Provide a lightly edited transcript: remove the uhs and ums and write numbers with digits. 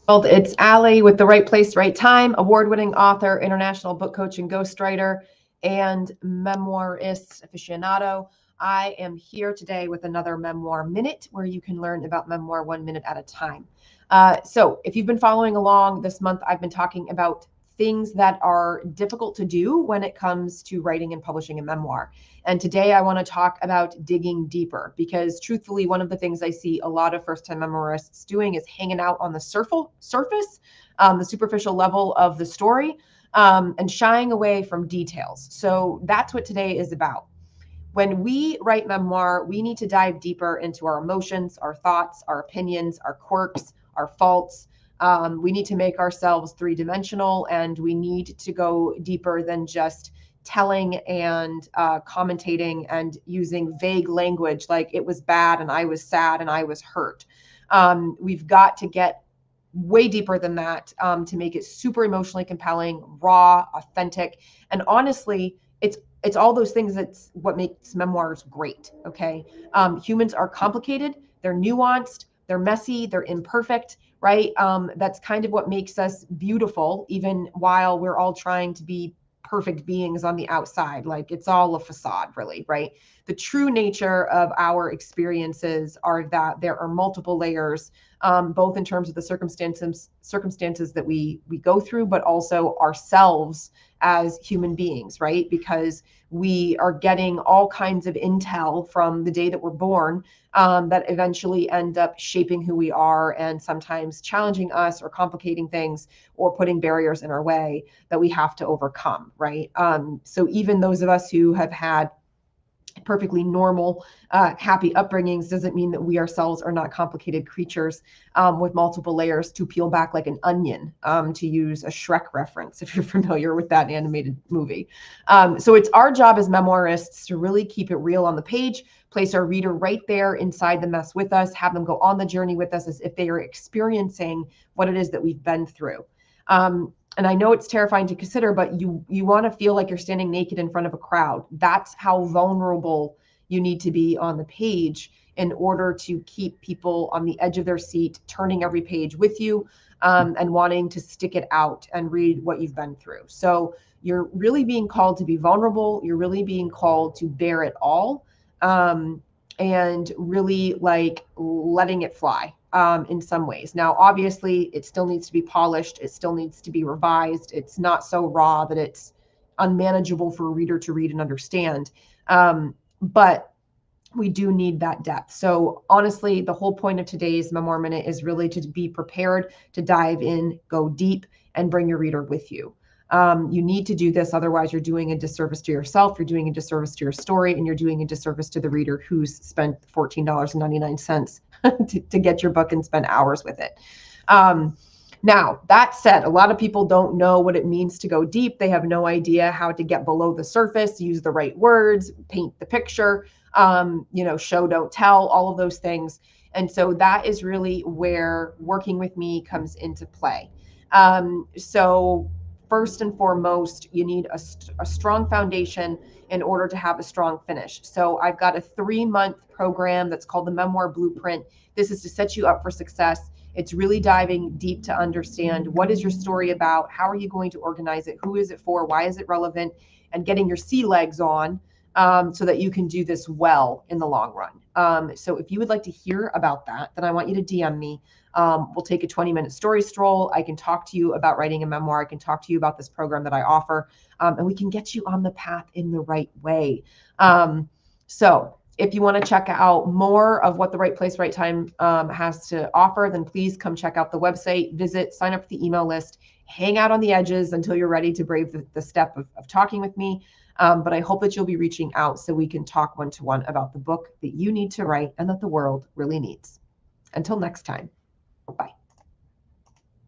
Well, it's Allie with The Right Place, Right Time, award-winning author, international book coach and ghostwriter, and memoirist aficionado. I am here today with another Memoir Minute where you can learn about memoir 1 minute at a time. So if you've been following along this month, I've been talking about things that are difficult to do when it comes to writing and publishing a memoir. And today I want to talk about digging deeper because truthfully, one of the things I see a lot of first-time memoirists doing is hanging out on the surface, the superficial level of the story, and shying away from details. So that's what today is about. When we write memoir, we need to dive deeper into our emotions, our thoughts, our opinions, our quirks, our faults. We need to make ourselves three-dimensional, and we need to go deeper than just telling and commentating and using vague language like it was bad and I was sad and I was hurt. We've got to get way deeper than that to make it super emotionally compelling, raw, authentic, and honestly, it's all those things that's what makes memoirs great. Okay, humans are complicated, they're nuanced, they're messy, they're imperfect, right? That's kind of what makes us beautiful, even while we're all trying to be perfect beings on the outside. Like it's all a facade, really, right? The true nature of our experiences are that there are multiple layers, both in terms of the circumstances that we go through, but also ourselves as human beings, right? Because we are getting all kinds of intel from the day that we're born that eventually end up shaping who we are and sometimes challenging us or complicating things or putting barriers in our way that we have to overcome, right? So even those of us who have had perfectly normal, happy upbringings doesn't mean that we ourselves are not complicated creatures with multiple layers to peel back like an onion, to use a Shrek reference, if you're familiar with that animated movie. So it's our job as memoirists to really keep it real on the page, place our reader right there inside the mess with us, have them go on the journey with us as if they are experiencing what it is that we've been through. And I know it's terrifying to consider, but you want to feel like you're standing naked in front of a crowd. That's how vulnerable you need to be on the page in order to keep people on the edge of their seat, turning every page with you, and wanting to stick it out and read what you've been through. So you're really being called to be vulnerable. You're really being called to bear it all, and really like letting it fly. In some ways. Now, obviously, it still needs to be polished. It still needs to be revised. It's not so raw that it's unmanageable for a reader to read and understand. But we do need that depth. So honestly, the whole point of today's Memoir Minute is really to be prepared to dive in, go deep, and bring your reader with you. You need to do this, otherwise you're doing a disservice to yourself, you're doing a disservice to your story, and you're doing a disservice to the reader who's spent $14.99 to get your book and spend hours with it. Now, that said, a lot of people don't know what it means to go deep. They have no idea how to get below the surface, use the right words, paint the picture, show, don't tell, all of those things. And so that is really where working with me comes into play. So first and foremost, you need a strong foundation in order to have a strong finish. So I've got a 3-month program that's called the Memoir Blueprint. This is to set you up for success. It's really diving deep to understand what is your story about, how are you going to organize it, who is it for, why is it relevant, and getting your sea legs on so that you can do this well in the long run. So if you would like to hear about that, then I want you to DM me. We'll take a 20-minute story stroll. I can talk to you about writing a memoir. I can talk to you about this program that I offer, and we can get you on the path in the right way. So if you want to check out more of what The Right Place, Right Time has to offer, then please come check out the website, visit, sign up for the email list, hang out on the edges until you're ready to brave the step of talking with me. But I hope that you'll be reaching out so we can talk one-to-one about the book that you need to write and that the world really needs. Until next time, bye.